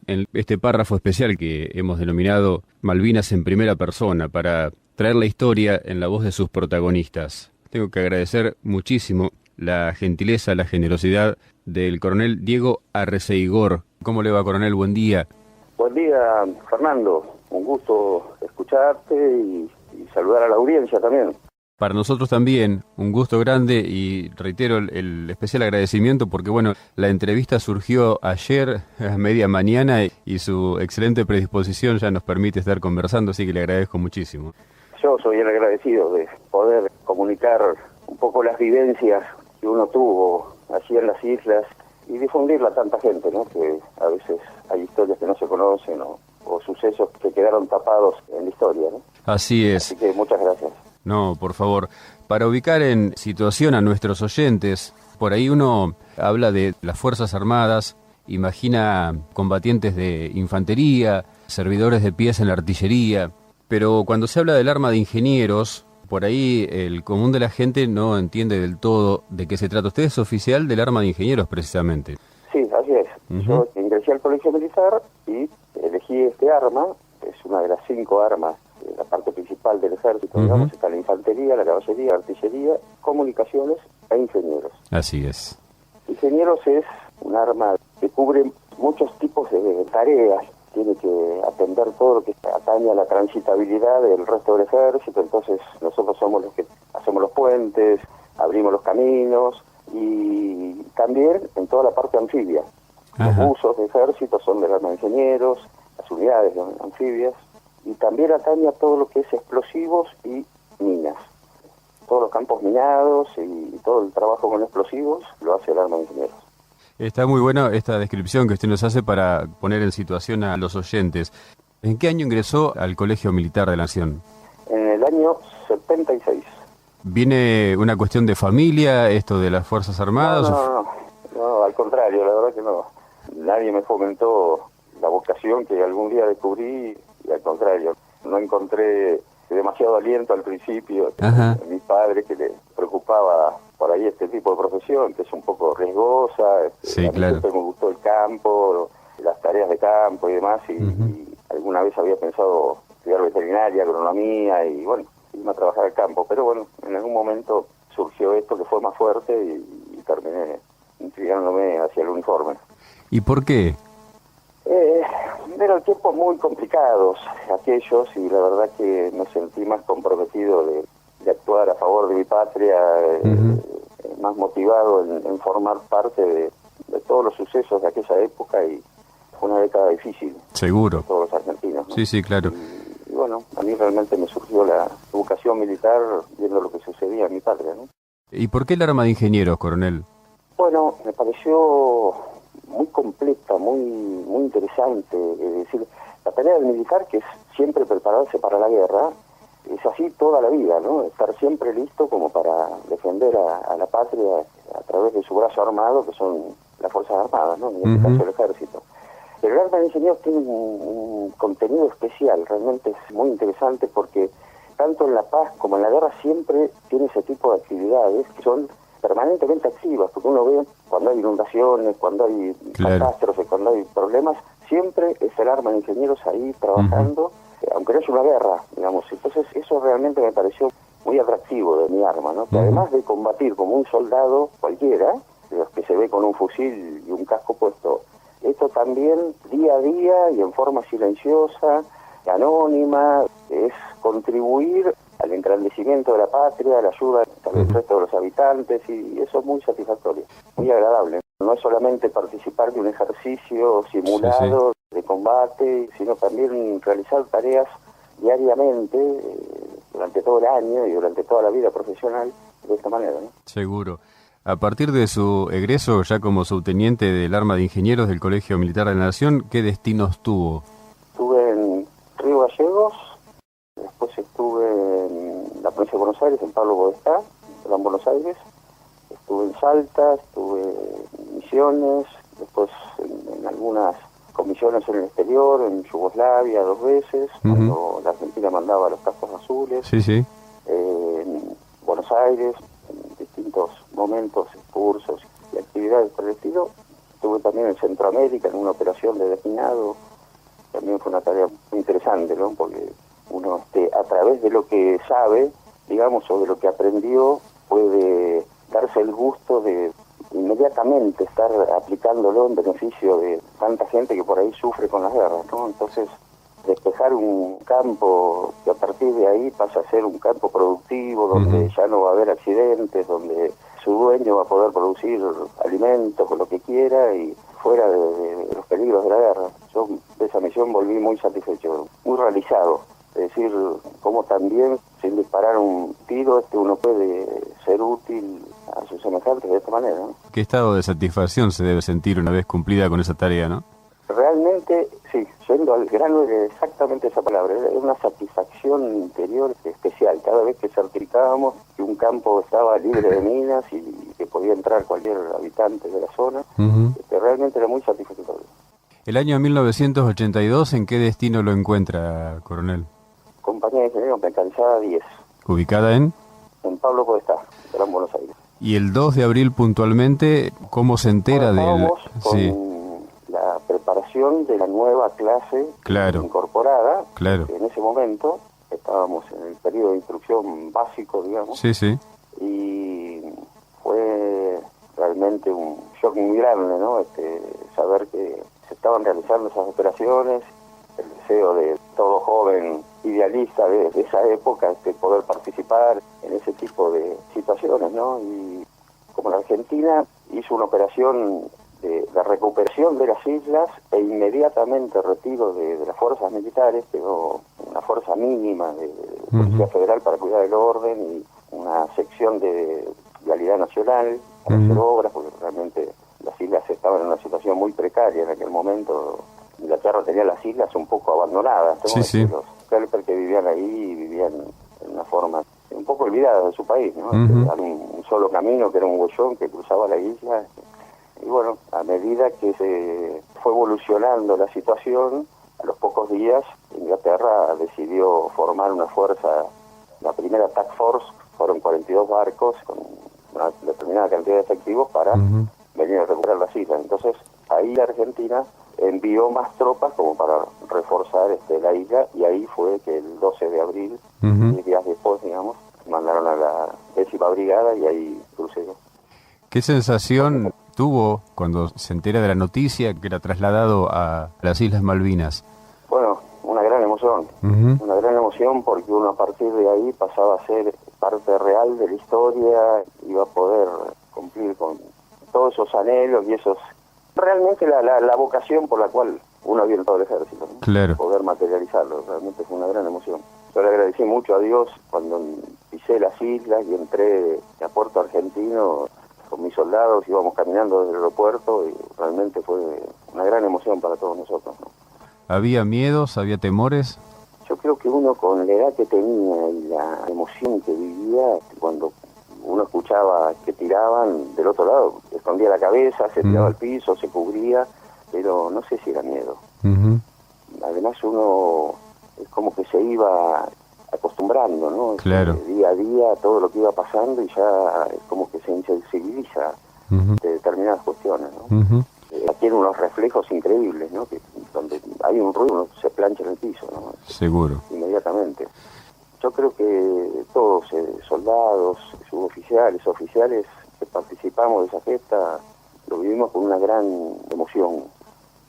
en este párrafo especial que hemos denominado Malvinas en primera persona, para traer la historia en la voz de sus protagonistas. Tengo que agradecer muchísimo la gentileza, la generosidad del coronel Diego Arreceigor. ¿Cómo le va, coronel? Buen día. Buen día, Fernando. Un gusto escucharte y saludar a la audiencia también. Para nosotros también, un gusto grande y reitero el especial agradecimiento porque, bueno, la entrevista surgió ayer a media mañana y su excelente predisposición ya nos permite estar conversando, así que le agradezco muchísimo. Yo soy el agradecido de poder comunicar un poco las vivencias que uno tuvo allí en las islas y difundirla a tanta gente, ¿no? Que a veces hay historias que no se conocen o sucesos que quedaron tapados en la historia, ¿no? Así es. Así que muchas gracias. No, por favor. Para ubicar en situación a nuestros oyentes, por ahí uno habla de las Fuerzas Armadas, imagina combatientes de infantería, servidores de pies en la artillería, pero cuando se habla del arma de ingenieros, por ahí el común de la gente no entiende del todo de qué se trata. Usted es oficial del arma de ingenieros, precisamente. Sí, así es. Yo ingresé al colegio militar y elegí este arma, es una de las 5 armas. La parte principal del ejército, digamos, está la infantería, la caballería, la artillería, comunicaciones e ingenieros. Así es. Ingenieros es un arma que cubre muchos tipos de tareas, tiene que atender todo lo que atañe a la transitabilidad del resto del ejército, entonces nosotros somos los que hacemos los puentes, abrimos los caminos y también en toda la parte anfibia. Los buzos de ejército son del arma de ingenieros, las unidades anfibias, y también atañe a todo lo que es explosivos y minas. Todos los campos minados y todo el trabajo con explosivos lo hace el arma de ingenieros. Está muy buena esta descripción que usted nos hace para poner en situación a los oyentes. ¿En qué año ingresó al Colegio Militar de la Nación? En el año 76. ¿Viene una cuestión de familia, esto de las Fuerzas Armadas? No, al contrario, la verdad que no. Nadie me fomentó la vocación que algún día descubrí. Y al contrario, no encontré demasiado aliento al principio. A mi padre, que le preocupaba por ahí este tipo de profesión, que es un poco riesgosa. Sí, claro. Siempre me gustó el campo, las tareas de campo y demás, y alguna vez había pensado estudiar veterinaria, agronomía, y bueno, irme a trabajar al campo. Pero bueno, en algún momento surgió esto que fue más fuerte y terminé inclinándome hacia el uniforme. ¿Y por qué? Eran tiempos muy complicados aquellos y la verdad que me sentí más comprometido de actuar a favor de mi patria, más motivado en formar parte de todos los sucesos de aquella época, y fue una década difícil. Seguro. Para todos los argentinos, ¿no? Sí, claro. Y bueno, a mí realmente me surgió la vocación militar viendo lo que sucedía en mi patria, ¿no? ¿Y por qué el arma de ingenieros, coronel? Bueno, me pareció muy completa, muy interesante. Es decir, la tarea del militar, que es siempre prepararse para la guerra, es así toda la vida, ¿no? Estar siempre listo como para defender a la patria a través de su brazo armado, que son las Fuerzas Armadas, ¿no? En este caso el ejército. Pero el arma de ingenieros tiene un contenido especial, realmente es muy interesante porque tanto en la paz como en la guerra siempre tiene ese tipo de actividades que son permanentemente activas, porque uno ve cuando hay inundaciones, cuando hay catástrofes, cuando hay problemas, siempre es el arma de ingenieros ahí trabajando, aunque no es una guerra, digamos. Entonces eso realmente me pareció muy atractivo de mi arma, ¿no? Que además de combatir como un soldado cualquiera, de los que se ve con un fusil y un casco puesto, esto también día a día y en forma silenciosa, anónima, es contribuir al engrandecimiento de la patria, a la ayuda del resto de los habitantes, y eso es muy satisfactorio, muy agradable. No es solamente participar de un ejercicio simulado de combate, sino también realizar tareas diariamente, durante todo el año y durante toda la vida profesional, de esta manera, ¿no? Seguro. A partir de su egreso ya como subteniente del arma de ingenieros del Colegio Militar de la Nación, ¿qué destinos tuvo? Estuve en Río Gallegos, después estuve en la provincia de Buenos Aires, en Pablo Podestá, en Buenos Aires, estuve en Salta, estuve en Misiones, después en algunas comisiones en el exterior, en Yugoslavia 2 veces, cuando la Argentina mandaba los cascos azules, en Buenos Aires, en distintos momentos, cursos y actividades por el estilo. estuve también en Centroamérica en una operación de desminado. También fue una tarea muy interesante, ¿no? Porque uno a través de lo que sabe, digamos, o de lo que aprendió, puede darse el gusto de inmediatamente estar aplicándolo en beneficio de tanta gente que por ahí sufre con las guerras, ¿no? Entonces, despejar un campo que a partir de ahí pasa a ser un campo productivo, donde ya no va a haber accidentes, donde su dueño va a poder producir alimentos o lo que quiera y fuera de los peligros de la guerra. Yo de esa misión volví muy satisfecho, muy realizado. Es decir, cómo también sin disparar un tiro uno puede ser útil a sus semejantes de esta manera, ¿no? ¿Qué estado de satisfacción se debe sentir una vez cumplida con esa tarea, no? Realmente, sí, yendo al grano era exactamente esa palabra, es una satisfacción interior especial. Cada vez que certificábamos que un campo estaba libre de minas y que podía entrar cualquier habitante de la zona, realmente era muy satisfactorio. El año 1982, ¿en qué destino lo encuentra, coronel? Compañía de Ingenieros Mecanizada 10. ¿Ubicada en? En Pablo Podestá, Gran Buenos Aires. Y el 2 de abril puntualmente, ¿cómo se entera del...? Sí. La preparación de la nueva clase incorporada. Claro. En ese momento estábamos en el periodo de instrucción básico, digamos. Sí, sí. Y fue realmente un shock muy grande, ¿no? Saber que se estaban realizando esas operaciones, el deseo de todo joven idealista de esa época, poder participar en ese tipo de situaciones, ¿no? Y como la Argentina hizo una operación de recuperación de las islas e inmediatamente retiro de las fuerzas militares, quedó una fuerza mínima de Policía Federal para cuidar el orden y una sección de vialidad nacional para hacer obras, porque realmente las islas estaban en una situación muy precaria en aquel momento. Inglaterra tenía las islas un poco abandonadas, ¿no? Los kelper que vivían ahí vivían en una forma un poco olvidada de su país, ¿no? Había un solo camino que era un bollón que cruzaba la isla. Y bueno, a medida que se fue evolucionando la situación, a los pocos días Inglaterra decidió formar una fuerza, la primera Task Force, fueron 42 barcos con una determinada cantidad de efectivos para venir a recuperar las islas. Entonces ahí la Argentina envió más tropas como para reforzar la isla, y ahí fue que el 12 de abril, 10 días después, digamos, mandaron a la 10ª brigada y ahí crucé. ¿Qué sensación tuvo cuando se entera de la noticia que era trasladado a las Islas Malvinas? Bueno, una gran emoción, una gran emoción, porque uno a partir de ahí pasaba a ser parte real de la historia, iba a poder cumplir con todos esos anhelos y esos... Realmente la vocación por la cual uno había en todo el ejército, ¿no? Claro. Poder materializarlo, realmente fue una gran emoción. Yo le agradecí mucho a Dios cuando pisé las islas y entré a Puerto Argentino con mis soldados, íbamos caminando desde el aeropuerto y realmente fue una gran emoción para todos nosotros, ¿no? ¿Había miedos, había temores? Yo creo que uno con la edad que tenía y la emoción que vivía, cuando uno escuchaba que tiraban del otro lado, escondía la cabeza, se tiraba al piso, se cubría, pero no sé si era miedo. Además uno es como que se iba acostumbrando, ¿no? Claro. Día a día todo lo que iba pasando y ya es como que se insensibiliza de determinadas cuestiones, ¿no? Tiene unos reflejos increíbles, ¿no? Que donde hay un ruido uno se plancha en el piso, ¿no? Seguro. Inmediatamente. Yo creo que todos, soldados, suboficiales, oficiales que participamos de esa gesta, lo vivimos con una gran emoción.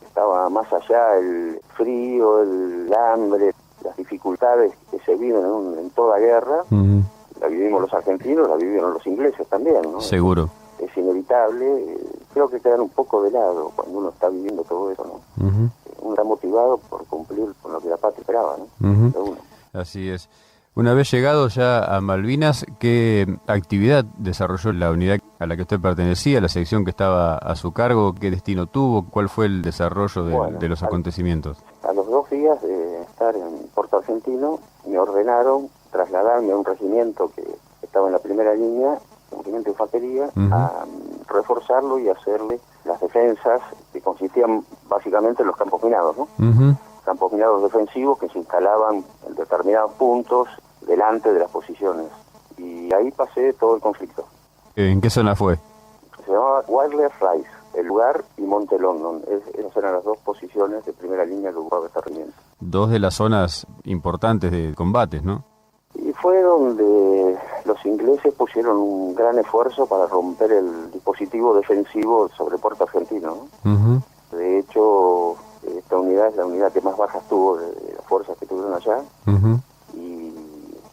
Estaba más allá el frío, el hambre, las dificultades que se viven en toda guerra. La vivimos los argentinos, la vivieron los ingleses también, ¿no? Seguro. Es inevitable. Creo que quedan un poco de lado cuando uno está viviendo todo eso, ¿no? Uno está motivado por cumplir con lo que la patria esperaba, ¿no? De uno. Así es. Una vez llegado ya a Malvinas, ¿qué actividad desarrolló la unidad a la que usted pertenecía, la sección que estaba a su cargo? ¿Qué destino tuvo? ¿Cuál fue el desarrollo de los acontecimientos? A los 2 días de estar en Puerto Argentino, me ordenaron trasladarme a un regimiento que estaba en la primera línea, un regimiento de infantería, a reforzarlo y hacerle las defensas que consistían básicamente en los campos minados, ¿no? Campos minados defensivos que se instalaban en determinados puntos delante de las posiciones. Y ahí pasé todo el conflicto. ¿En qué zona fue? Se llamaba Wildlife Rise, el lugar y Monte London. Esas eran las dos posiciones de primera línea que ocupaba esta regimiento. Dos de las zonas importantes de combates, ¿no? Y fue donde los ingleses pusieron un gran esfuerzo para romper el dispositivo defensivo sobre Puerto Argentino, ¿no? Uh-huh. De hecho, esta unidad es la unidad que más bajas tuvo de las fuerzas que tuvieron allá. Uh-huh. Y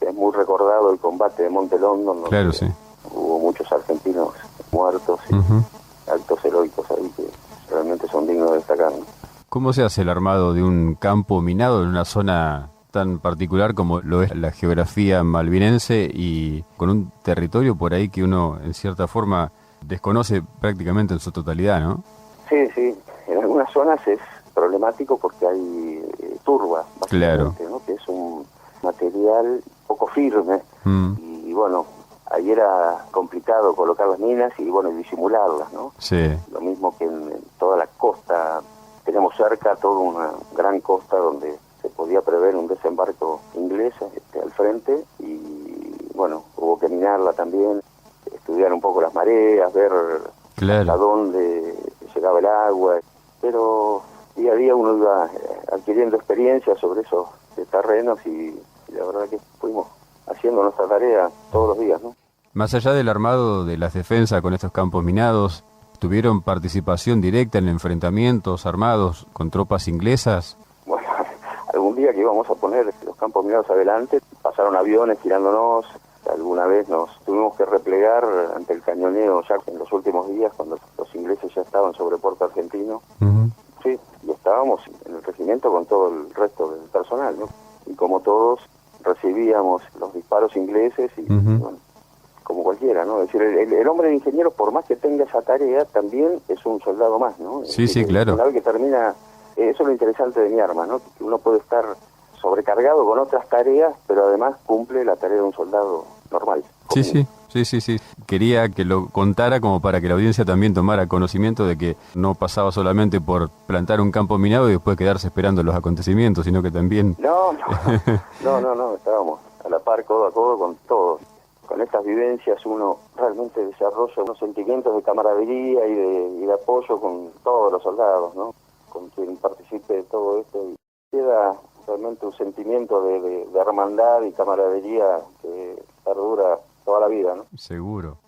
es muy recordado el combate de Monte London, donde claro, sí. hubo muchos argentinos muertos y actos heroicos ahí que realmente son dignos de destacar, ¿no? ¿Cómo se hace el armado de un campo minado en una zona tan particular como lo es la geografía malvinense y con un territorio por ahí que uno en cierta forma desconoce prácticamente en su totalidad, ¿no? Sí, sí. En algunas zonas es problemático porque hay turba, básicamente, claro, ¿no? Que es un material poco firme y bueno, ahí era complicado colocar las minas y bueno, y disimularlas, ¿no? Sí. Lo mismo que en toda la costa, tenemos cerca toda una gran costa donde se podía prever un desembarco inglés al frente y bueno, hubo que minarla también, estudiar un poco las mareas, ver hasta dónde llegaba el agua, pero día a día uno iba adquiriendo experiencia sobre esos terrenos y la verdad que fuimos haciendo nuestra tarea todos los días, ¿no? Más allá del armado de las defensas con estos campos minados, ¿tuvieron participación directa en enfrentamientos armados con tropas inglesas? Bueno, algún día que íbamos a poner los campos minados adelante, pasaron aviones tirándonos, alguna vez nos tuvimos que replegar ante el cañoneo ya en los últimos días, cuando los ingleses ya estaban sobre Puerto Argentino. Uh-huh. Sí, y estábamos en el regimiento con todo el resto del personal, ¿no? Y como todos, recibíamos los disparos ingleses y, bueno, como cualquiera, ¿no? Es decir, el hombre de ingeniero, por más que tenga esa tarea, también es un soldado más, ¿no? Sí, sí, claro. Una vez que termina, eso es lo interesante de mi arma, ¿no? Que uno puede estar sobrecargado con otras tareas, pero además cumple la tarea de un soldado normal. Sí. Quería que lo contara como para que la audiencia también tomara conocimiento de que no pasaba solamente por plantar un campo minado y después quedarse esperando los acontecimientos, sino que también... No, estábamos a la par, codo a codo con todos. Con estas vivencias uno realmente desarrolla unos sentimientos de camaradería y de apoyo con todos los soldados, ¿no? Con quien participe de todo esto y queda realmente un sentimiento de hermandad y camaradería que perdura toda la vida, ¿no? Seguro.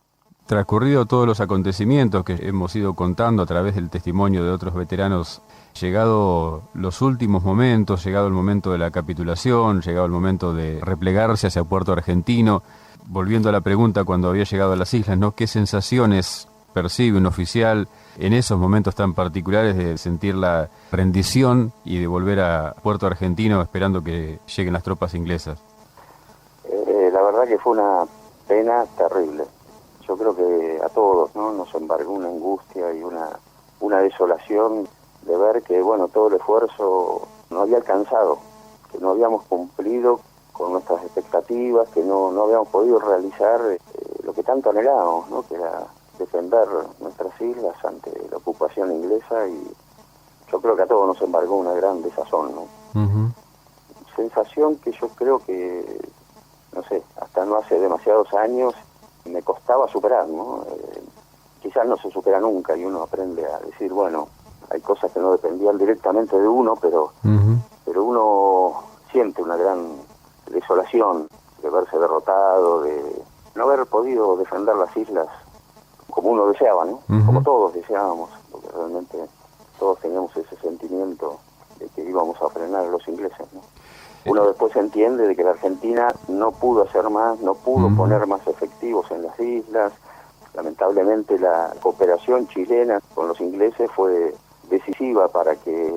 Transcurrido todos los acontecimientos que hemos ido contando a través del testimonio de otros veteranos, llegado los últimos momentos, llegado el momento de la capitulación, llegado el momento de replegarse hacia Puerto Argentino, volviendo a la pregunta cuando había llegado a las islas, ¿no? ¿Qué sensaciones percibe un oficial en esos momentos tan particulares de sentir la rendición y de volver a Puerto Argentino esperando que lleguen las tropas inglesas? La verdad que fue una pena terrible. Yo creo que a todos, ¿no? Nos embargó una angustia y una desolación de ver que, bueno, todo el esfuerzo no había alcanzado, que no habíamos cumplido con nuestras expectativas, que no habíamos podido realizar lo que tanto anhelábamos, ¿no? Que era defender nuestras islas ante la ocupación inglesa, y yo creo que a todos nos embargó una gran desazón, ¿no? Uh-huh. Sensación que yo creo que, no sé, hasta no hace demasiados años me costaba superar, ¿no? Quizás no se supera nunca y uno aprende a decir, bueno, hay cosas que no dependían directamente de uno, pero uno siente una gran desolación de verse derrotado, de no haber podido defender las islas como uno deseaba, ¿no? Como todos deseábamos, porque realmente todos teníamos ese sentimiento de que íbamos a frenar a los ingleses, ¿no? Uno después entiende de que la Argentina no pudo hacer más, no pudo poner más efectivos en las islas. Lamentablemente la cooperación chilena con los ingleses fue decisiva para que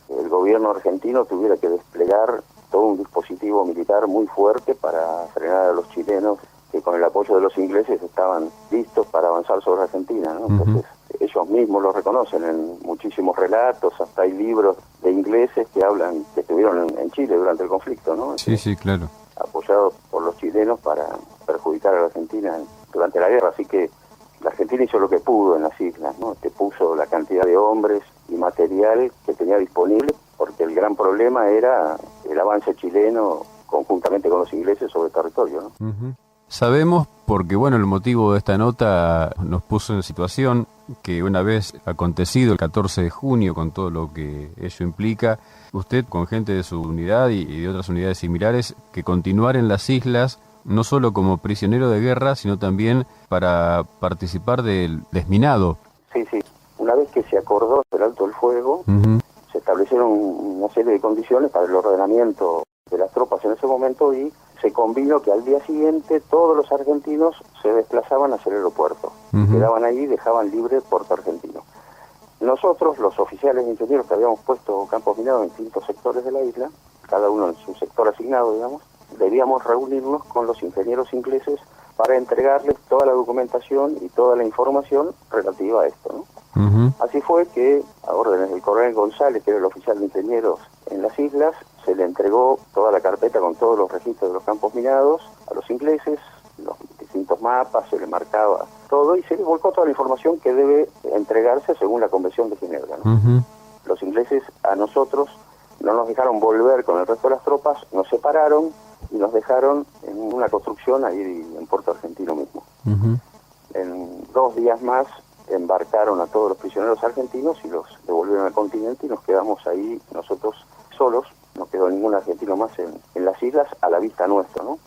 el gobierno argentino tuviera que desplegar todo un dispositivo militar muy fuerte para frenar a los chilenos, que con el apoyo de los ingleses estaban listos para avanzar sobre Argentina, ¿no? Entonces, ellos mismos lo reconocen en muchísimos relatos, hasta hay libros de ingleses que hablan, que estuvieron en Chile durante el conflicto, ¿no? Sí, claro. Apoyados por los chilenos para perjudicar a la Argentina durante la guerra, así que la Argentina hizo lo que pudo en las islas, ¿no? Que puso la cantidad de hombres y material que tenía disponible, porque el gran problema era el avance chileno conjuntamente con los ingleses sobre el territorio, ¿no? Sabemos, porque bueno, el motivo de esta nota nos puso en situación, que una vez acontecido el 14 de junio, con todo lo que ello implica, usted con gente de su unidad y de otras unidades similares, que continuar en las islas, no solo como prisionero de guerra, sino también para participar del desminado. Sí, sí. Una vez que se acordó el alto el fuego, se establecieron una serie de condiciones para el ordenamiento de las tropas en ese momento y se convino que al día siguiente todos los argentinos se desplazaban hacia el aeropuerto. Quedaban ahí y dejaban libre Puerto Argentino. Nosotros, los oficiales e ingenieros que habíamos puesto campos minados en distintos sectores de la isla, cada uno en su sector asignado, digamos, debíamos reunirnos con los ingenieros ingleses para entregarles toda la documentación y toda la información relativa a esto, ¿no? Así fue que, a órdenes del coronel González, que era el oficial de ingenieros en las islas, se le entregó toda la carpeta con todos los registros de los campos minados a los ingleses, los distintos mapas, se le marcaba todo y se les volcó toda la información que debe entregarse según la Convención de Ginebra, ¿no? Los ingleses a nosotros no nos dejaron volver con el resto de las tropas, nos separaron y nos dejaron en una construcción ahí en Puerto Argentino mismo. En 2 días más embarcaron a todos los prisioneros argentinos y los devolvieron al continente y nos quedamos ahí nosotros solos, no quedó ningún argentino más en las islas a la vista nuestra, ¿no?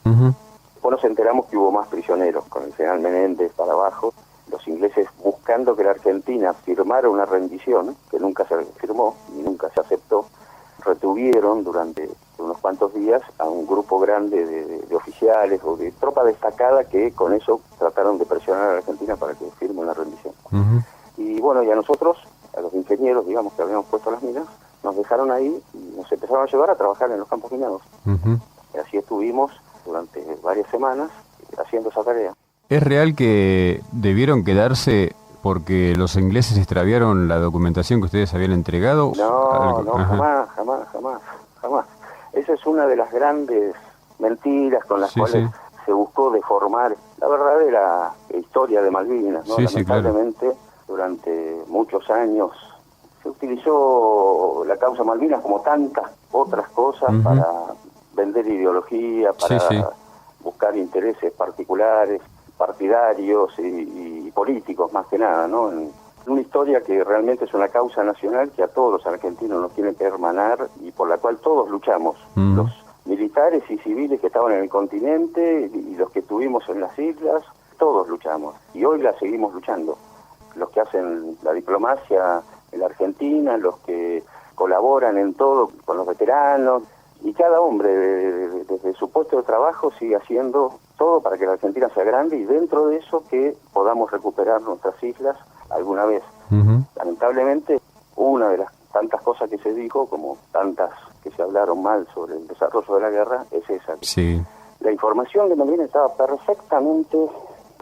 Después nos enteramos que hubo más prisioneros, con el general Menéndez para abajo, los ingleses buscando que la Argentina firmara una rendición, que nunca se firmó y nunca se aceptó, retuvieron durante unos cuantos días a un grupo grande de oficiales o de tropa destacada que con eso trataron de presionar a la Argentina para que firme una rendición. Y bueno, y a nosotros, a los ingenieros, digamos, que habíamos puesto las minas, nos dejaron ahí y nos empezaron a llevar a trabajar en los campos minados. Y así estuvimos durante varias semanas haciendo esa tarea. ¿Es real que debieron quedarse porque los ingleses extraviaron la documentación que ustedes habían entregado? No, jamás. Esa es una de las grandes mentiras con las cuales se buscó deformar la verdadera historia de Malvinas, ¿no? Lamentablemente, durante muchos años se utilizó la causa Malvinas como tantas otras cosas para vender ideología, para buscar intereses particulares, partidarios y políticos más que nada, ¿no? En una historia que realmente es una causa nacional que a todos los argentinos nos tiene que hermanar y por la cual todos luchamos. Los militares y civiles que estaban en el continente y los que estuvimos en las islas, todos luchamos y hoy la seguimos luchando. Los que hacen la diplomacia en la Argentina, los que colaboran en todo con los veteranos y cada hombre desde su puesto de trabajo sigue haciendo todo para que la Argentina sea grande y dentro de eso que podamos recuperar nuestras islas alguna vez. Lamentablemente, una de las tantas cosas que se dijo, como tantas que se hablaron mal sobre el desarrollo de la guerra, es esa. La información de Malvinas estaba perfectamente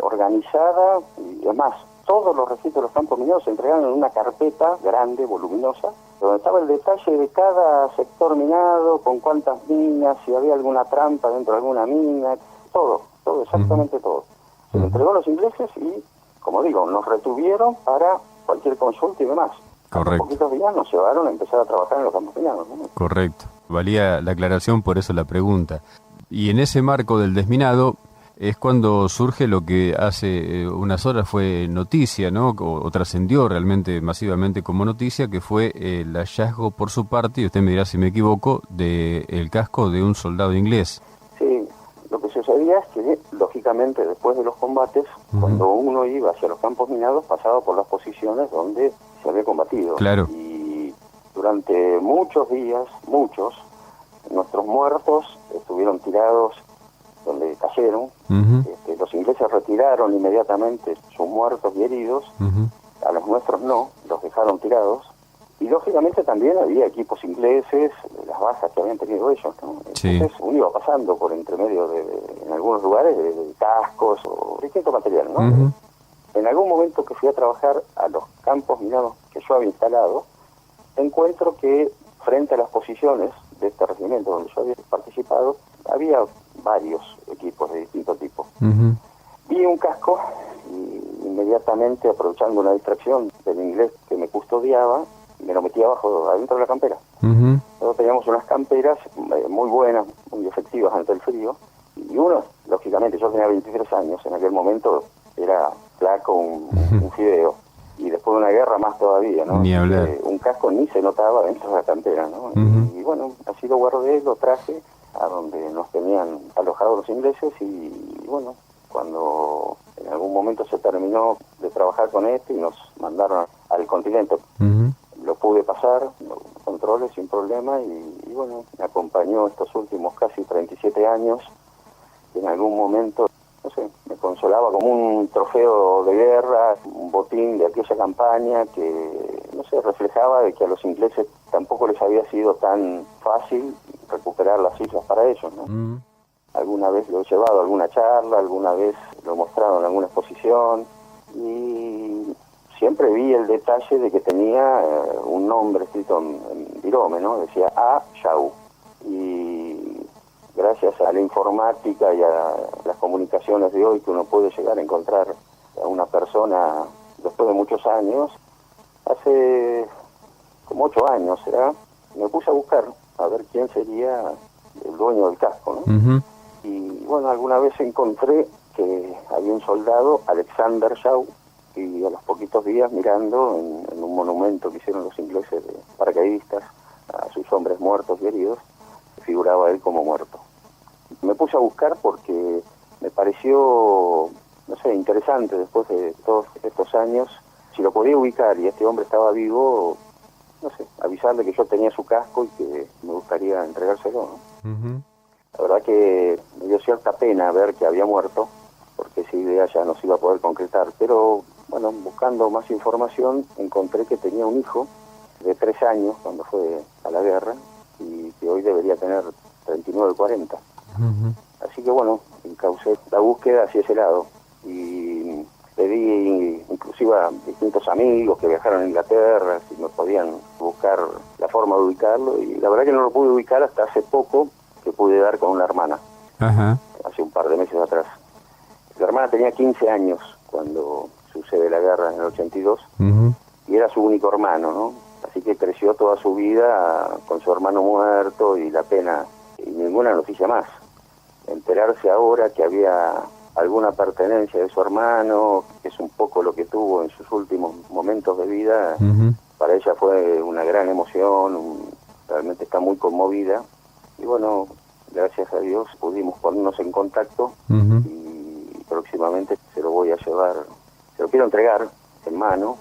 organizada y además todos los registros de los campos minados se entregaron en una carpeta grande, voluminosa, donde estaba el detalle de cada sector minado, con cuántas minas, si había alguna trampa dentro de alguna mina, todo, exactamente todo. Se lo entregó a los ingleses y, como digo, nos retuvieron para cualquier consulta y demás. Correcto. En poquitos días nos llevaron a empezar a trabajar en los campos minados, ¿no? Correcto. Valía la aclaración, por eso la pregunta. Y en ese marco del desminado es cuando surge lo que hace unas horas fue noticia, ¿no? O trascendió realmente masivamente como noticia, que fue el hallazgo por su parte, y usted me dirá si me equivoco, del casco de un soldado inglés. Sí, lo que sucedía es que, lógicamente, después de los combates, cuando uno iba hacia los campos minados, pasaba por las posiciones donde se había combatido. Claro. Y durante muchos días, nuestros muertos estuvieron tirados donde cayeron. Los ingleses retiraron inmediatamente sus muertos y heridos, a los nuestros no, los dejaron tirados. Y lógicamente también había equipos ingleses, las bajas que habían tenido ellos, ¿no? Entonces uno iba pasando por entre medio en algunos lugares, de cascos o distinto material, ¿no? En algún momento que fui a trabajar a los campos minados que yo había instalado, encuentro que frente a las posiciones de este regimiento donde yo había participado, había varios equipos de distinto tipo. Vi un casco y inmediatamente, aprovechando una distracción del inglés que me custodiaba, me lo metí adentro de la campera. Nosotros teníamos unas camperas muy buenas, muy efectivas ante el frío, y uno, lógicamente, yo tenía 23 años, en aquel momento era flaco, un fideo, y después de una guerra más todavía, ¿no? Ni hablar. Un casco ni se notaba dentro de la cantera, ¿no? Y bueno, así lo guardé, lo traje a donde nos tenían alojados los ingleses y bueno, cuando en algún momento se terminó de trabajar con y nos mandaron al continente. Lo pude pasar, los controles sin problema y bueno, me acompañó estos últimos casi 37 años. En algún momento, no sé, me consolaba como un trofeo de guerra, un botín de aquella campaña que, no sé, reflejaba de que a los ingleses tampoco les había sido tan fácil recuperar las islas para ellos, ¿no? Alguna vez lo he llevado a alguna charla, alguna vez lo he mostrado en alguna exposición y siempre vi el detalle de que tenía un nombre escrito en virome, ¿no? Decía A. Shaw. Y gracias a la informática y a las comunicaciones de hoy que uno puede llegar a encontrar a una persona después de muchos años, hace como 8 años, ¿será? Me puse a buscar a ver quién sería el dueño del casco, ¿no? Y bueno, alguna vez encontré que había un soldado, Alexander Shaw, y a los poquitos días mirando en un monumento que hicieron los ingleses de paracaidistas a sus hombres muertos y heridos, figuraba él como muerto. Me puse a buscar porque me pareció, no sé, interesante después de todos estos años, si lo podía ubicar y este hombre estaba vivo, no sé, avisarle que yo tenía su casco y que me gustaría entregárselo, ¿no? La verdad que me dio cierta pena ver que había muerto, porque esa idea ya no se iba a poder concretar, pero bueno, buscando más información encontré que tenía un hijo de 3 años cuando fue a la guerra y que hoy debería tener 39, 40. Así que bueno, encaucé la búsqueda hacia ese lado y pedí inclusive a distintos amigos que viajaron a Inglaterra si me podían buscar la forma de ubicarlo y la verdad que no lo pude ubicar hasta hace poco que pude dar con una hermana, hace un par de meses atrás. La hermana tenía 15 años cuando sucede la guerra en el 82 y era su único hermano, ¿no? Así que creció toda su vida con su hermano muerto y la pena y ninguna noticia más. Enterarse ahora que había alguna pertenencia de su hermano, que es un poco lo que tuvo en sus últimos momentos de vida, para ella fue una gran emoción, realmente está muy conmovida. Y bueno, gracias a Dios pudimos ponernos en contacto y próximamente se lo voy a llevar, se lo quiero entregar en mano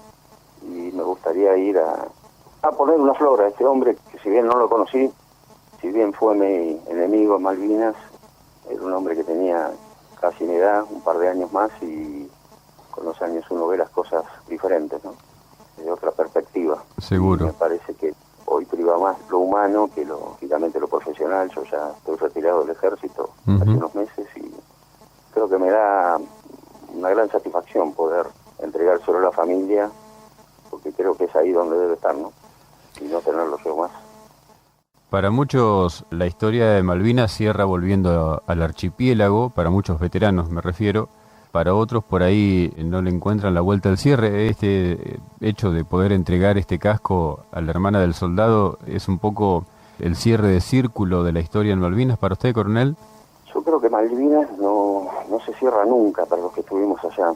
y me gustaría ir a poner una flor a este hombre que si bien no lo conocí, si bien fue mi enemigo en Malvinas, era un hombre que tenía casi mi edad, un par de años más y con los años uno ve las cosas diferentes, ¿no? De otra perspectiva. Seguro. Y me parece que hoy priva más lo humano que lógicamente lo profesional. Yo ya estoy retirado del ejército hace unos meses y creo que me da una gran satisfacción poder entregárselo a la familia, porque creo que es ahí donde debe estar, ¿no? Y no tenerlo yo más. Para muchos la historia de Malvinas cierra volviendo al archipiélago, para muchos veteranos me refiero. Para otros por ahí no le encuentran la vuelta al cierre. Este hecho de poder entregar este casco a la hermana del soldado es un poco el cierre de círculo de la historia en Malvinas para usted, coronel. Yo creo que Malvinas no se cierra nunca para los que estuvimos allá.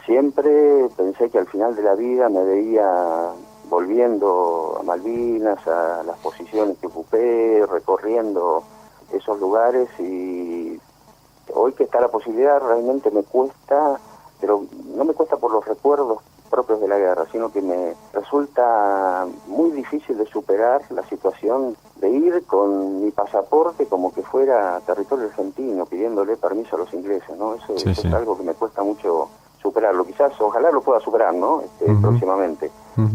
Siempre pensé que al final de la vida me veía volviendo a Malvinas, a las posiciones que ocupé, recorriendo esos lugares y hoy que está la posibilidad realmente me cuesta, pero no me cuesta por los recuerdos propios de la guerra, sino que me resulta muy difícil de superar la situación de ir con mi pasaporte como que fuera territorio argentino, pidiéndole permiso a los ingleses, ¿no? Eso es algo que me cuesta mucho superarlo. Quizás, ojalá lo pueda superar, ¿no? Próximamente.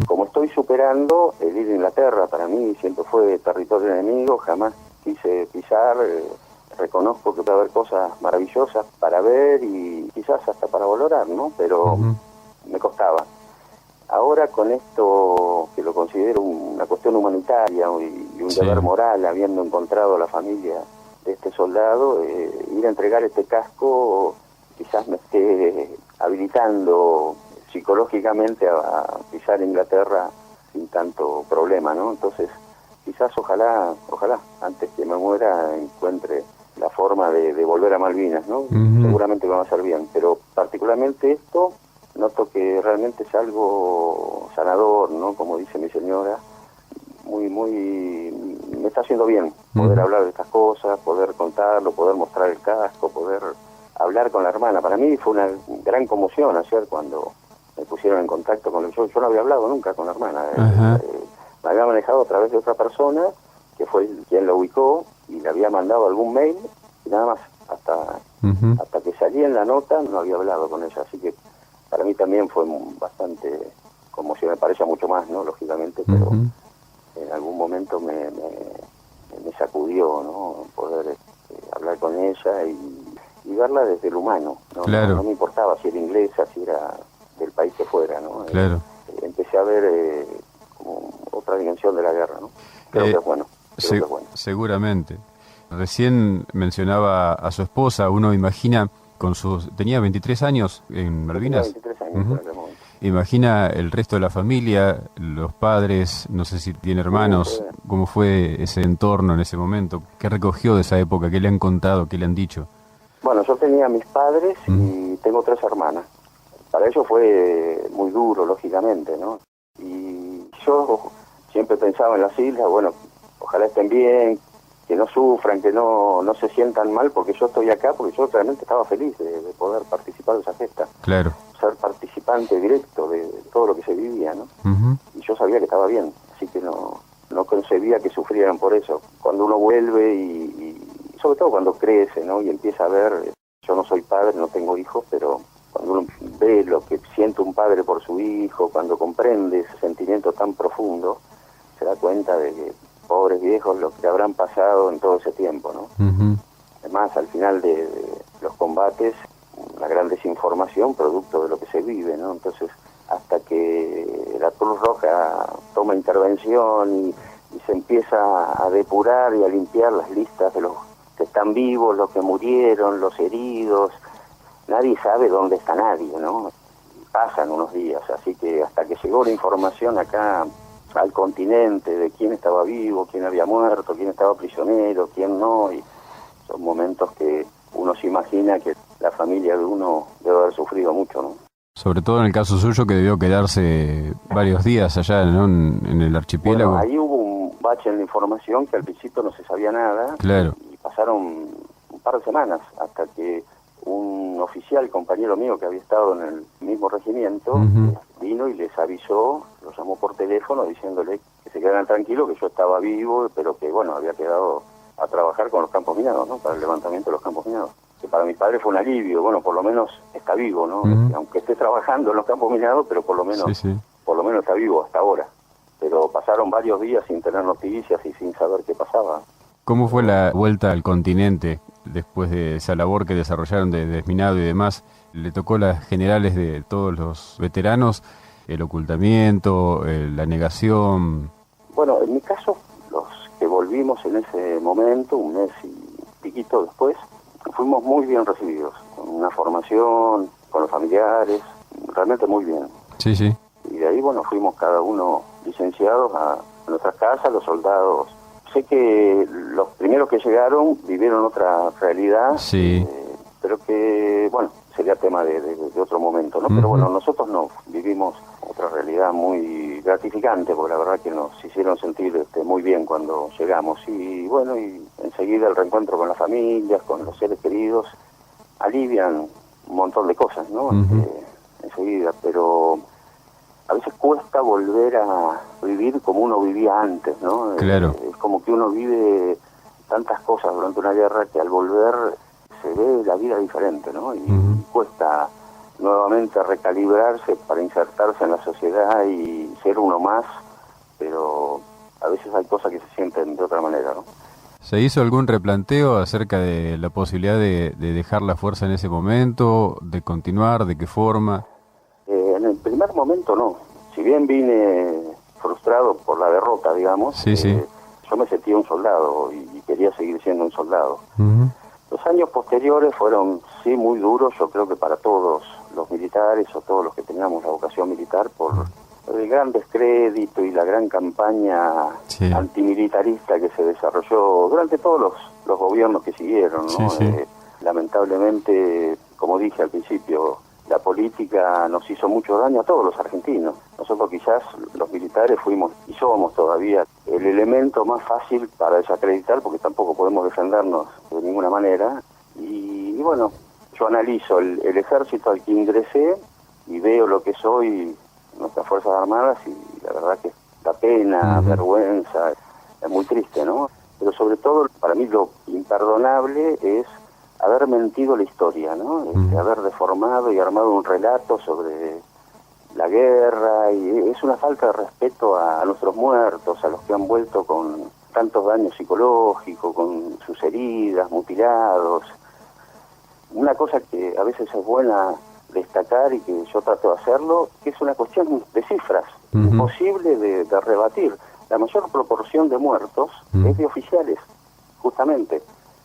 Como estoy superando el ir a Inglaterra, para mí siempre fue territorio enemigo, jamás quise pisar. Reconozco que puede haber cosas maravillosas para ver y quizás hasta para valorar, ¿no? Pero me costaba. Ahora con esto, que lo considero una cuestión humanitaria y un deber moral, habiendo encontrado a la familia de este soldado, ir a entregar este casco quizás me esté habilitando psicológicamente a pisar Inglaterra sin tanto problema, ¿no? Entonces, quizás ojalá, antes que me muera encuentre la forma de volver a Malvinas, ¿no? Seguramente me va a hacer bien, pero particularmente esto noto que realmente es algo sanador, ¿no? Como dice mi señora, me está haciendo bien poder hablar de estas cosas, poder contarlo, poder mostrar el casco, poder hablar con la hermana. Para mí fue una gran conmoción ayer cuando me pusieron en contacto con el yo no había hablado nunca con la hermana. Me había manejado a través de otra persona que fue quien lo ubicó y le había mandado algún mail y nada más. Hasta que salí en la nota no había hablado con ella, así que para mí también fue bastante conmoción. Me parece mucho más, ¿no? Lógicamente, pero en algún momento me sacudió, ¿no? Poder hablar con ella y verla desde el humano, ¿no? Claro. No me importaba si era inglesa, si era del país que fuera, ¿no? Claro. Empecé a ver como otra dimensión de la guerra, ¿no? Creo que es bueno. Que es bueno. Seguramente. Recién mencionaba a su esposa, uno imagina tenía 23 años en Malvinas. Tenía 23 años en aquel momento. Imagina el resto de la familia, los padres, no sé si tiene hermanos, ¿cómo fue ese entorno en ese momento? ¿Qué recogió de esa época? ¿Qué le han contado? ¿Qué le han dicho? Bueno, yo tenía mis padres y tengo 3 hermanas. Para ellos fue muy duro, lógicamente, ¿no? Y yo siempre pensaba en las islas, bueno, ojalá estén bien, que no sufran, que no se sientan mal porque yo estoy acá, porque yo realmente estaba feliz de poder participar de esa gesta. Claro. Ser participante directo de todo lo que se vivía, ¿no? Y yo sabía que estaba bien, así que no concebía que sufrieran por eso. Cuando uno vuelve y sobre todo cuando crece, ¿no? Y empieza a ver, yo no soy padre, no tengo hijos, pero cuando uno ve lo que siente un padre por su hijo, cuando comprende ese sentimiento tan profundo, se da cuenta de que pobres viejos lo que habrán pasado en todo ese tiempo, ¿no? Además, al final de los combates, una gran desinformación producto de lo que se vive, ¿no? Entonces, hasta que la Cruz Roja toma intervención y se empieza a depurar y a limpiar las listas de los que están vivos, los que murieron, los heridos, nadie sabe dónde está nadie, ¿no? Pasan unos días, así que hasta que llegó la información acá al continente de quién estaba vivo, quién había muerto, quién estaba prisionero, quién no, y son momentos que uno se imagina que la familia de uno debe haber sufrido mucho, ¿no? Sobre todo en el caso suyo, que debió quedarse varios días allá, ¿no? En el archipiélago. Bueno, ahí hubo un bache en la información que al principio no se sabía nada. Claro. Y pasaron un par de semanas hasta que un oficial, compañero mío que había estado en el mismo regimiento, vino y les avisó, los llamó por teléfono diciéndole que se quedaran tranquilos, que yo estaba vivo, pero que, bueno, había quedado a trabajar con los campos minados, ¿no? Para el levantamiento de los campos minados. Que para mis padres fue un alivio, bueno, por lo menos está vivo, ¿no? Aunque esté trabajando en los campos minados, pero por lo menos está vivo hasta ahora. Pero pasaron varios días sin tener noticias y sin saber qué pasaba. ¿Cómo fue la vuelta al continente después de esa labor que desarrollaron de desminado y demás? ¿Le tocó las generales de todos los veteranos, el ocultamiento, la negación? Bueno, en mi caso, los que volvimos en ese momento, un mes y piquito después, fuimos muy bien recibidos, con una formación, con los familiares, realmente muy bien. Sí, sí. Y de ahí, bueno, fuimos cada uno licenciados a nuestras casas, los soldados. Sé que los primeros que llegaron vivieron otra realidad, sí. Pero que, bueno, sería tema de otro momento, ¿no? Pero bueno, nosotros no, vivimos otra realidad muy gratificante, porque la verdad que nos hicieron sentir muy bien cuando llegamos. Y bueno, y enseguida el reencuentro con las familias, con los seres queridos, alivian un montón de cosas, ¿no? Enseguida, pero a veces cuesta volver a vivir como uno vivía antes, ¿no? Claro. Es como que uno vive tantas cosas durante una guerra que al volver se ve la vida diferente, ¿no? Y cuesta nuevamente recalibrarse para insertarse en la sociedad y ser uno más, pero a veces hay cosas que se sienten de otra manera, ¿no? ¿Se hizo algún replanteo acerca de la posibilidad de dejar la fuerza en ese momento, de continuar, de qué forma? En el primer momento no. Si bien vine frustrado por la derrota, digamos, yo me sentía un soldado y quería seguir siendo un soldado. Los años posteriores fueron, sí, muy duros, yo creo que para todos los militares o todos los que teníamos la vocación militar, por el gran descrédito y la gran campaña antimilitarista que se desarrolló durante todos los gobiernos que siguieron, ¿no? Lamentablemente, como dije al principio, la política nos hizo mucho daño a todos los argentinos. Nosotros quizás, los militares, fuimos y somos todavía el elemento más fácil para desacreditar, porque tampoco podemos defendernos de ninguna manera. Y bueno, yo analizo el ejército al que ingresé y veo lo que soy, nuestras Fuerzas Armadas, y la verdad que da pena, vergüenza, es muy triste, ¿no? Pero sobre todo, para mí lo imperdonable es haber mentido la historia, ¿no? Haber deformado y armado un relato sobre la guerra, y es una falta de respeto a nuestros muertos, a los que han vuelto con tantos daños psicológicos, con sus heridas, mutilados. Una cosa que a veces es buena destacar y que yo trato de hacerlo, que es una cuestión de cifras, imposible de rebatir. La mayor proporción de muertos es de oficiales, justamente,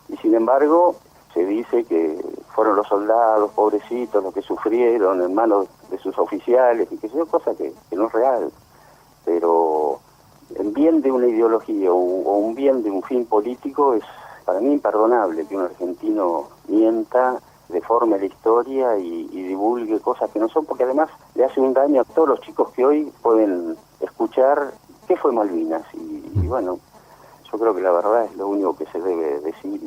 y sin embargo se dice que fueron los soldados, pobrecitos, los que sufrieron en manos de sus oficiales, y que es cosa que no es real. Pero en bien de una ideología o un bien de un fin político, es para mí imperdonable que un argentino mienta, deforme la historia y divulgue cosas que no son, porque además le hace un daño a todos los chicos que hoy pueden escuchar qué fue Malvinas. Y bueno, yo creo que la verdad es lo único que se debe decir.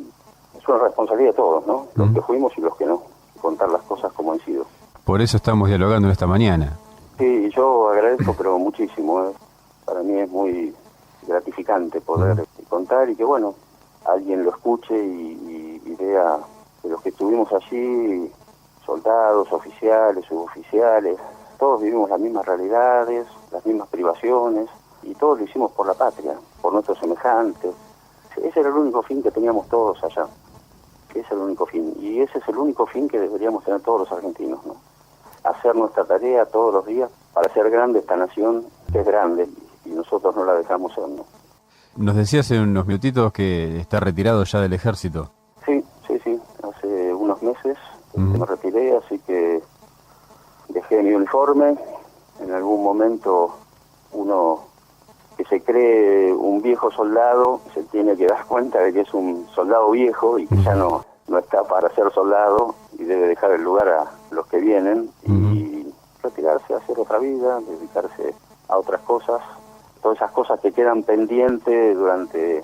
Es una responsabilidad de todos, ¿no? Los que fuimos y los que no, contar las cosas como han sido. Por eso estamos dialogando esta mañana. Sí, yo agradezco, pero muchísimo. Para mí es muy gratificante poder contar y que, bueno, alguien lo escuche y vea que los que estuvimos allí, soldados, oficiales, suboficiales, todos vivimos las mismas realidades, las mismas privaciones, y todos lo hicimos por la patria, por nuestros semejantes. Ese era el único fin que teníamos todos allá. Ese es el único fin. Y ese es el único fin que deberíamos tener todos los argentinos, ¿no? Hacer nuestra tarea todos los días para hacer grande esta nación, que es grande, y nosotros no la dejamos ser, ¿no? Nos decía hace unos minutitos que está retirado ya del ejército. Sí. Hace unos meses me retiré, así que dejé mi uniforme. En algún momento uno que se cree un viejo soldado se tiene que dar cuenta de que es un soldado viejo y que ya no está para ser soldado y debe dejar el lugar a los que vienen y retirarse, hacer otra vida, dedicarse a otras cosas, todas esas cosas que quedan pendientes durante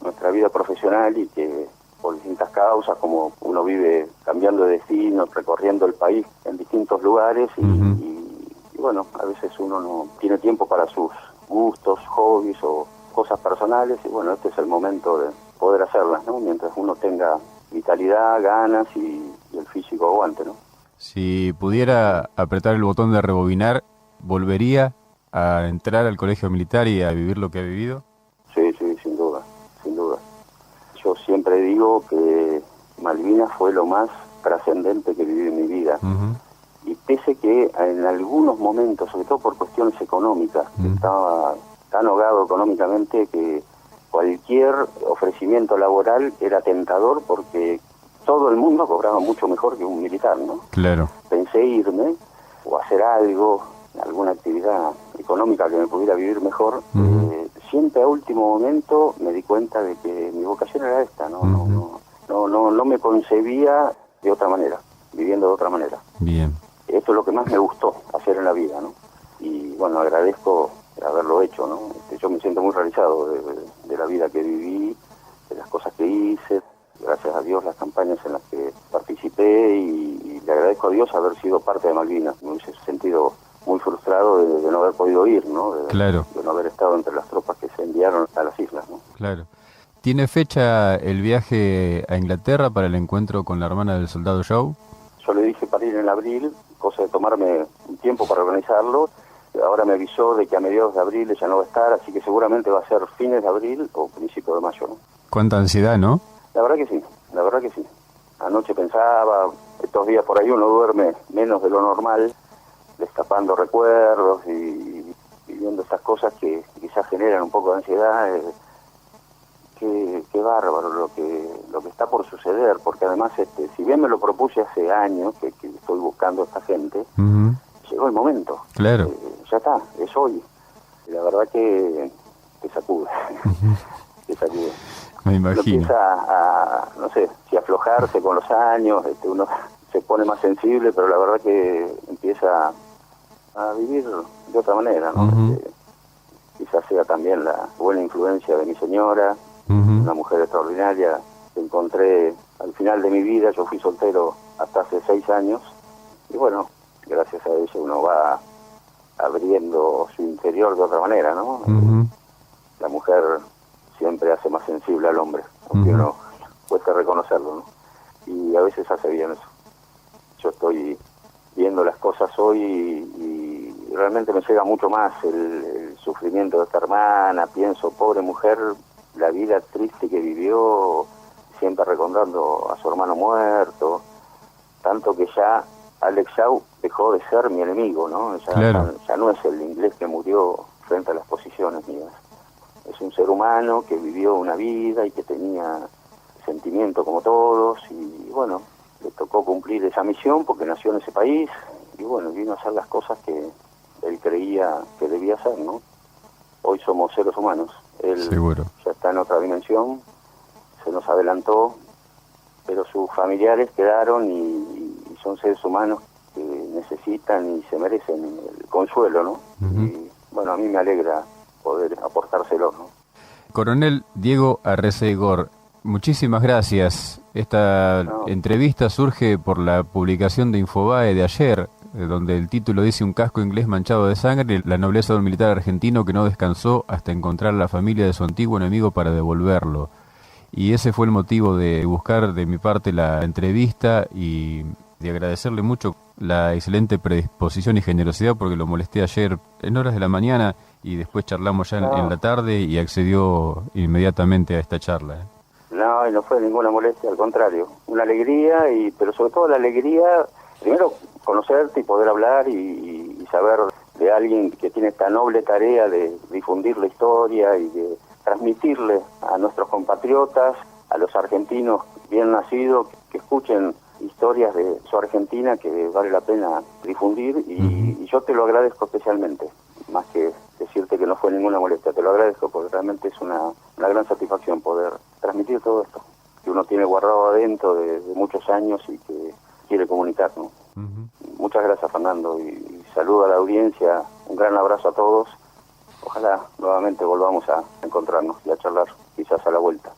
nuestra vida profesional y que por distintas causas, como uno vive cambiando de destino, recorriendo el país en distintos lugares y bueno, a veces uno no tiene tiempo para sus gustos, hobbies o cosas personales, y bueno, este es el momento de poder hacerlas, ¿no? Mientras uno tenga vitalidad, ganas y el físico aguante, ¿no? Si pudiera apretar el botón de rebobinar, ¿volvería a entrar al colegio militar y a vivir lo que ha vivido? Sí, sin duda. Yo siempre digo que Malvinas fue lo más trascendente que viví en mi vida. Y pese que en algunos momentos, sobre todo por cuestiones económicas, estaba tan ahogado económicamente que cualquier ofrecimiento laboral era tentador porque todo el mundo cobraba mucho mejor que un militar, ¿no? Claro. Pensé irme o hacer algo, alguna actividad económica que me pudiera vivir mejor. Siempre a último momento me di cuenta de que mi vocación era esta, no me concebía de otra manera, viviendo de otra manera. Bien. Esto es lo que más me gustó hacer en la vida, ¿no? Y bueno, agradezco haberlo hecho, ¿no? Yo me siento muy realizado de la vida que viví, de las cosas que hice, gracias a Dios las campañas en las que participé y le agradezco a Dios haber sido parte de Malvinas. Me hubiese sentido muy frustrado de no haber podido ir, ¿no? Claro. De no haber estado entre las tropas que se enviaron a las islas, ¿no? Claro. ¿Tiene fecha el viaje a Inglaterra para el encuentro con la hermana del soldado Joe? Yo le dije para ir en abril, cosa de tomarme un tiempo para organizarlo. Ahora me avisó de que a mediados de abril ella no va a estar, así que seguramente va a ser fines de abril o principios de mayo, ¿no? Cuánta ansiedad, ¿no? La verdad que sí. Anoche pensaba, estos días por ahí uno duerme menos de lo normal, destapando recuerdos y viendo estas cosas que quizás generan un poco de ansiedad. Qué bárbaro lo que está por suceder, porque además si bien me lo propuse hace años que estoy buscando a esta gente, llegó el momento. Claro. Ya está, es hoy. Y la verdad que sacude. Que sacude. Me imagino. Uno empieza a, no sé, si aflojarse con los años, uno se pone más sensible, pero la verdad que empieza a vivir de otra manera, ¿no? Quizás sea también la buena influencia de mi señora, una mujer extraordinaria que encontré al final de mi vida. Yo fui soltero hasta hace 6 años, y bueno, gracias a ella uno va abriendo su interior de otra manera, ¿no? La mujer siempre hace más sensible al hombre, aunque uno cueste reconocerlo, ¿no? Y a veces hace bien eso. Yo estoy viendo las cosas hoy y realmente me llega mucho más el sufrimiento de esta hermana. Pienso, pobre mujer, la vida triste que vivió, siempre recordando a su hermano muerto, tanto que ya Alex Shaw dejó de ser mi enemigo, ¿no? Ya no es el inglés que murió frente a las posiciones mías. Es un ser humano que vivió una vida y que tenía sentimiento como todos, y bueno, le tocó cumplir esa misión porque nació en ese país, y bueno, vino a hacer las cosas que él creía que debía hacer, ¿no? Hoy somos seres humanos. Él Seguro. ya está en otra dimensión, se nos adelantó, pero sus familiares quedaron y son seres humanos que necesitan y se merecen el consuelo, ¿no? Y bueno, a mí me alegra poder aportárselo, ¿no? Coronel Diego Arrecegor, muchísimas gracias. Esta entrevista surge por la publicación de Infobae de ayer, donde el título dice: un casco inglés manchado de sangre, la nobleza de un militar argentino que no descansó hasta encontrar a la familia de su antiguo enemigo para devolverlo. Y ese fue el motivo de buscar de mi parte la entrevista y de agradecerle mucho la excelente predisposición y generosidad, porque lo molesté ayer en horas de la mañana y después charlamos ya en la tarde y accedió inmediatamente a esta charla. No, y no fue ninguna molestia, al contrario, una alegría, pero sobre todo la alegría, primero conocerte y poder hablar y saber de alguien que tiene esta noble tarea de difundir la historia y de transmitirle a nuestros compatriotas, a los argentinos bien nacidos, que escuchen historias de su Argentina que vale la pena difundir, y yo te lo agradezco especialmente, más que decirte que no fue ninguna molestia, te lo agradezco porque realmente es una gran satisfacción poder transmitir todo esto que uno tiene guardado adentro de muchos años y que quiere comunicar, ¿no? Muchas gracias, Fernando, y saludo a la audiencia, un gran abrazo a todos. Ojalá nuevamente volvamos a encontrarnos y a charlar, quizás a la vuelta.